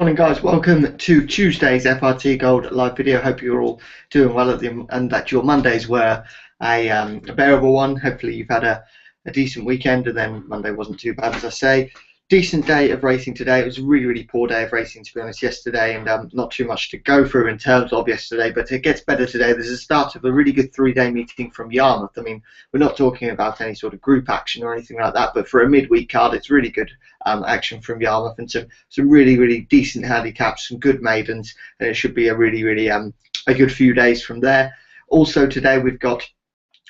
Morning guys, welcome to Tuesday's FRT Gold live video. Hope you're all doing well and that your Mondays were a bearable one. Hopefully you've had a decent weekend, and then Monday wasn't too bad, as I say. Decent day of racing today. It was a really poor day of racing, to be honest, yesterday, and not too much to go through in terms of yesterday, but it gets better today. There's a start of a really good 3-day meeting from Yarmouth. I mean, we're not talking about any sort of group action or anything like that, but for a midweek card, it's really good action from Yarmouth, and some really decent handicaps, some good maidens, and it should be a really a good few days from there. Also today we've got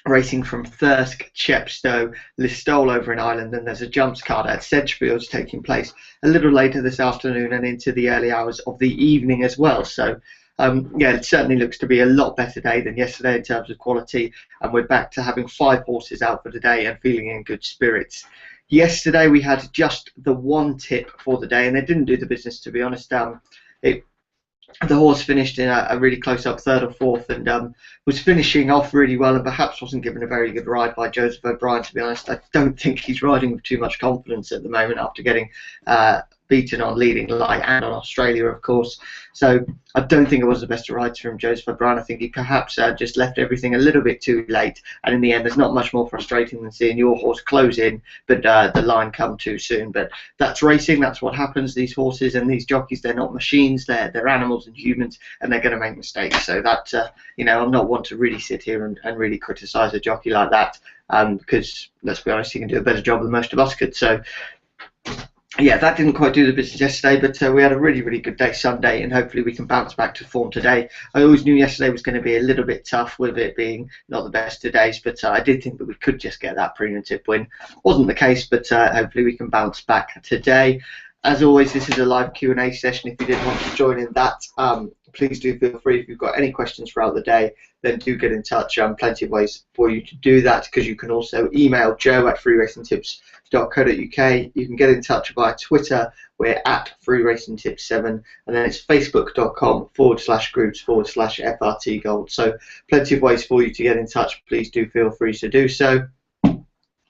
racing from Thirsk, Chepstow, Listowel over in Ireland, and there's a jumps card at Sedgefield taking place a little later this afternoon and into the early hours of the evening as well. So yeah, it certainly looks to be a lot better day than yesterday in terms of quality, and we're back to having 5 horses out for today and feeling in good spirits. Yesterday we had just the one tip for the day, and they didn't do the business, to be honest. The horse finished in a really close-up 3rd or 4th, and was finishing off really well, and perhaps wasn't given a very good ride by Joseph O'Brien, to be honest. I don't think he's riding with too much confidence at the moment after getting beaten on leading light and on Australia, of course. So I don't think it was the best of rides from Joseph O'Brien. I think he perhaps just left everything a little bit too late, and in the end there's not much more frustrating than seeing your horse close in but the line come too soon. But that's racing, that's what happens. These horses and these jockeys, they're not machines, they're animals and humans, and they're going to make mistakes. So that you know, I'm not one to really sit here and really criticise a jockey like that, because let's be honest, he can do a better job than most of us could. So yeah, that didn't quite do the business yesterday, but we had a really good day Sunday, and hopefully we can bounce back to form today. I always knew yesterday was going to be a little bit tough, with it being not the best of days, but I did think that we could just get that premium tip win. Wasn't the case, but hopefully we can bounce back today. As always, this is a live Q&A session. If you did want to join in that, please do feel free. If you've got any questions throughout the day, then do get in touch. Plenty of ways for you to do that, because you can also email joe@freeracingtips.co.uk. You can get in touch via Twitter. We're at freeracingtips7, and then it's facebook.com/groups/FRT Gold. So plenty of ways for you to get in touch. Please do feel free to do so.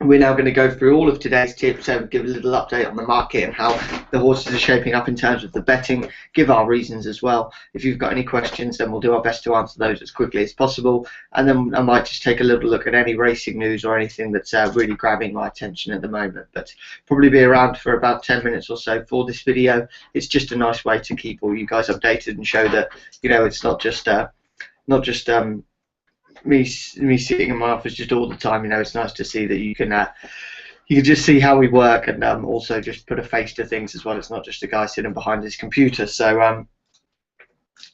We're now going to go through all of today's tips and give a little update on the market and how the horses are shaping up in terms of the betting, give our reasons as well. If you've got any questions, then we'll do our best to answer those as quickly as possible, and then I might just take a little look at any racing news or anything that's really grabbing my attention at the moment. But probably be around for about 10 minutes or so for this video. It's just a nice way to keep all you guys updated and show that, you know, it's not just me sitting in my office just all the time. You know, it's nice to see that you can just see how we work, and also just put a face to things as well. It's not just a guy sitting behind his computer. So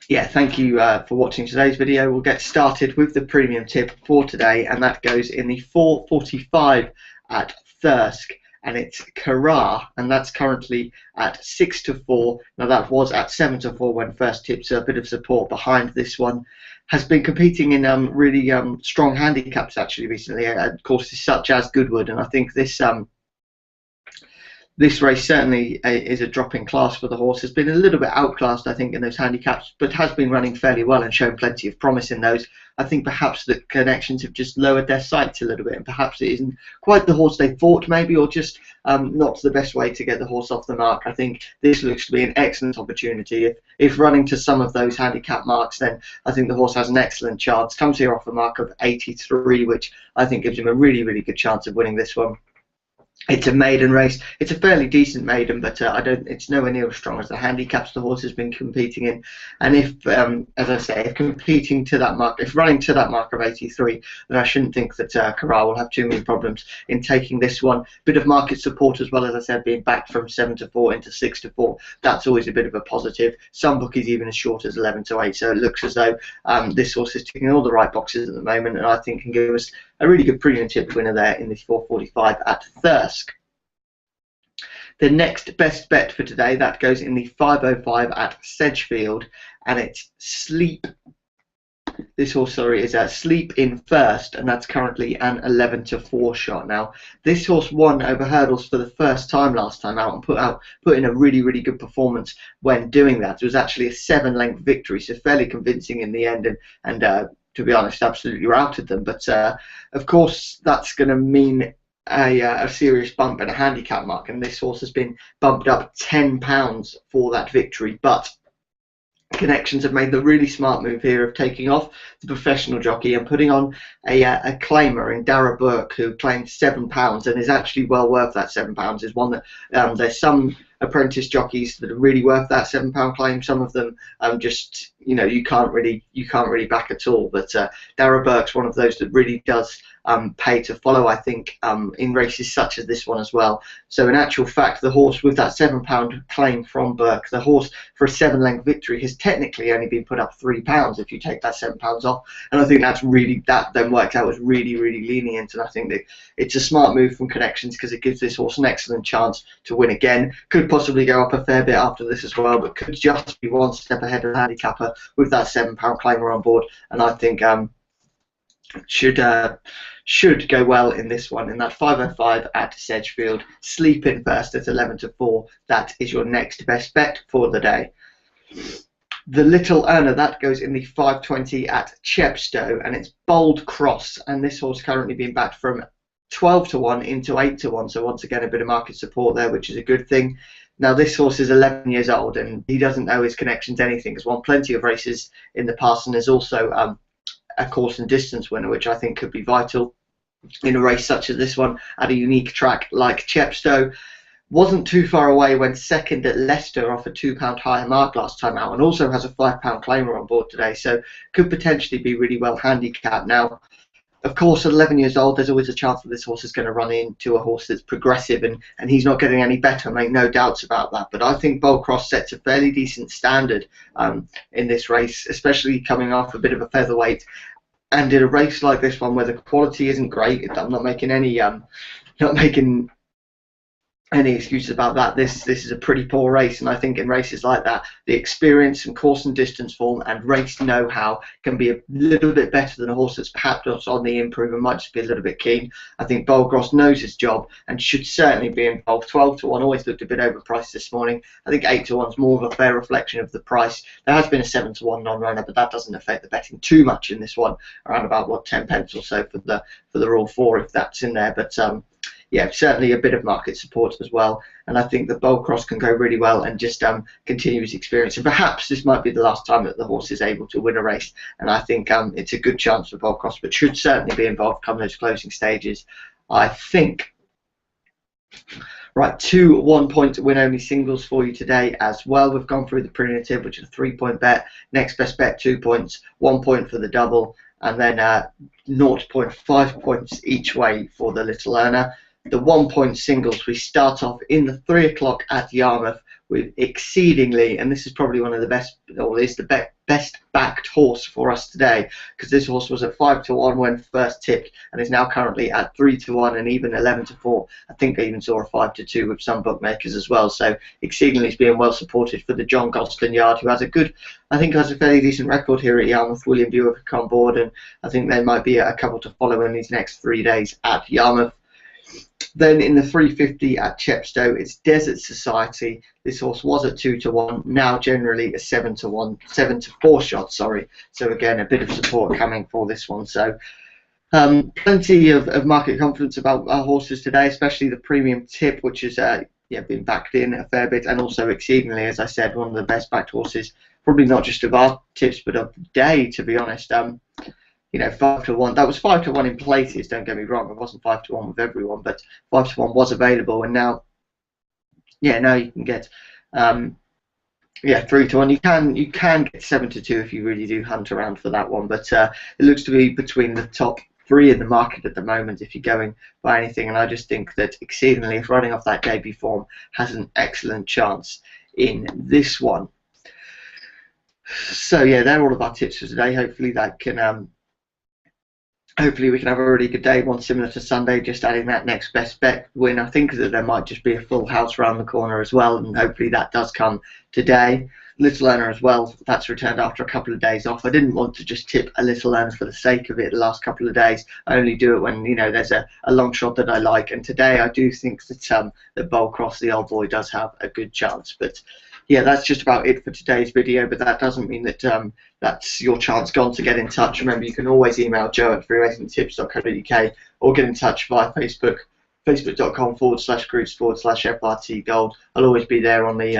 yeah, thank you for watching today's video. We'll get started with the premium tip for today, and that goes in the 4:45 at Thirsk, and it's Carrara, and that's currently at 6-4. Now that was at 7-4 when first tipped, so a bit of support behind this one. Has been competing in really strong handicaps actually recently, courses such as Goodwood, and I think this this race certainly is a drop in class for the horse. Has been a little bit outclassed, I think, in those handicaps, but has been running fairly well and shown plenty of promise in those. I think perhaps the connections have just lowered their sights a little bit, and perhaps it isn't quite the horse they thought, maybe, or just not the best way to get the horse off the mark. I think this looks to be an excellent opportunity. If running to some of those handicap marks, then I think the horse has an excellent chance. Comes here off a mark of 83, which I think gives him a really good chance of winning this one. It's a maiden race. It's a fairly decent maiden, but it's nowhere near as strong as the handicaps the horse has been competing in. And if, as I say, if competing to that mark, if running to that mark of 83, then I shouldn't think that Carrara will have too many problems in taking this one. Bit of market support as well, as I said, being back from 7-4 into 6-4. That's always a bit of a positive. Some bookies even as short as 11-8. So it looks as though this horse is ticking all the right boxes at the moment, and I think can give us a really good premium tip winner there in the 4:45 at Thirsk. The next best bet for today, that goes in the 5:05 at Sedgefield, and it's Sleep. This horse, sorry, is Sleep in First, and that's currently an 11-4 shot. Now, this horse won over hurdles for the first time last time out, and put in a really good performance when doing that. It was actually a 7-length victory, so fairly convincing in the end, and to be honest, absolutely routed them. But of course, that's going to mean a serious bump and a handicap mark, and this horse has been bumped up £10 for that victory. But Connections have made the really smart move here of taking off the professional jockey and putting on a claimer in Dara Burke, who claimed £7 and is actually well worth that £7. Is one that there's some apprentice jockeys that are really worth that £7 claim. Some of them just you can't really back at all. But Dara Burke's one of those that really does pay to follow, I think, in races such as this one as well. So in actual fact, the horse with that £7 claim from Burke, the horse for a 7-length victory has technically only been put up £3 if you take that £7 off. And I think that then works out as really lenient. And I think that it's a smart move from Connections, because it gives this horse an excellent chance to win again. Could possibly go up a fair bit after this as well, but could just be one step ahead of the handicapper with that £7 claimer on board. And I think should go well in this one. In that 505 at Sedgefield, sleep in first at 11-4. That is your next best bet for the day. The Little Earner, that goes in the 520 at Chepstow, and it's Bold Cross, and this horse currently being backed from 12-1 into 8-1, so once again a bit of market support there, which is a good thing. Now this horse is 11 years old and he doesn't owe his Connections anything. He's won plenty of races in the past and is also a course and distance winner, which I think could be vital in a race such as this one at a unique track like Chepstow. Wasn't too far away, went second at Leicester off a £2 higher mark last time out, and also has a £5 claimer on board today, so could potentially be really well handicapped. Now, of course, at 11 years old, there's always a chance that this horse is going to run into a horse that's progressive, and he's not getting any better, make no doubts about that. But I think Bold Cross sets a fairly decent standard in this race, especially coming off a bit of a featherweight. And in a race like this one, where the quality isn't great, I'm not making any excuses about that. This is a pretty poor race, and I think in races like that, the experience and course and distance form and race know-how can be a little bit better than a horse that's perhaps not on the improve and might just be a little bit keen. I think Bold Cross knows his job and should certainly be involved. 12-1 always looked a bit overpriced this morning. I think 8-1 is more of a fair reflection of the price. There has been a 7-1 non-runner, but that doesn't affect the betting too much in this one. Around about 10 pence or so for the rule 4 if that's in there. But yeah, certainly a bit of market support as well, and I think that Bold Cross can go really well and just continue his experience. And perhaps this might be the last time that the horse is able to win a race, and I think it's a good chance for Bold Cross, but should certainly be involved come those closing stages, I think. Right, 2 1-point win-only singles for you today as well. We've gone through the premium tip, which is a 3-point bet. Next best bet, 2 points, 1 point for the double, and then 0.5 points each way for the Little Earner. The 1-point singles, we start off in the 3 o'clock at Yarmouth with Exceedingly, and this is probably one of the best, or is the best backed horse for us today, because this horse was at 5-1 when first tipped and is now currently at 3-1 and even 11-4. I think I even saw a 5-2 with some bookmakers as well. So Exceedingly is being well supported for the John Gosling yard, who has has a fairly decent record here at Yarmouth. William Buick on board, and I think there might be a couple to follow in these next 3 days at Yarmouth. Then in the 350 at Chepstow, it's Desert Society. This horse was at 2-1, now generally a 7-4 shot. Sorry. So again, a bit of support coming for this one. So plenty of market confidence about our horses today, especially the premium tip, which has been backed in a fair bit, and also Exceedingly, as I said, one of the best backed horses, probably not just of our tips, but of the day, to be honest. 5-1. That was 5-1 in places. Don't get me wrong. It wasn't 5-1 with everyone, but 5-1 was available, and now you can get 3-1. You can get 7-2 if you really do hunt around for that one. But it looks to be between the top 3 in the market at the moment if you're going by anything, and I just think that Exceedingly, if running off that debut form, has an excellent chance in this one. So yeah, they're all of our tips for today. Hopefully that can. Hopefully we can have a really good day, one similar to Sunday, just adding that next best bet win. I think that there might just be a full house around the corner as well, and hopefully that does come today. Little Earner as well, that's returned after a couple of days off. I didn't want to just tip a Little Earner for the sake of it the last couple of days. I only do it when there's a long shot that I like, and today I do think that Bold Cross, the old boy, does have a good chance. But yeah, that's just about it for today's video, but that doesn't mean that that's your chance gone to get in touch. Remember, you can always email joe@freeracingtips.co.uk or get in touch via Facebook, facebook.com/groups/FRT Gold. I'll always be there on the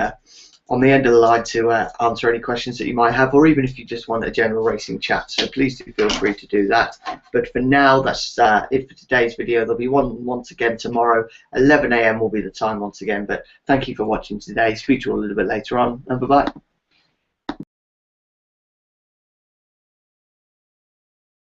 end of the line to answer any questions that you might have, or even if you just want a general racing chat. So please do feel free to do that. But for now, that's it for today's video. There'll be one once again tomorrow. 11 AM will be the time once again. But thank you for watching today. Speak to you all a little bit later on, and bye-bye.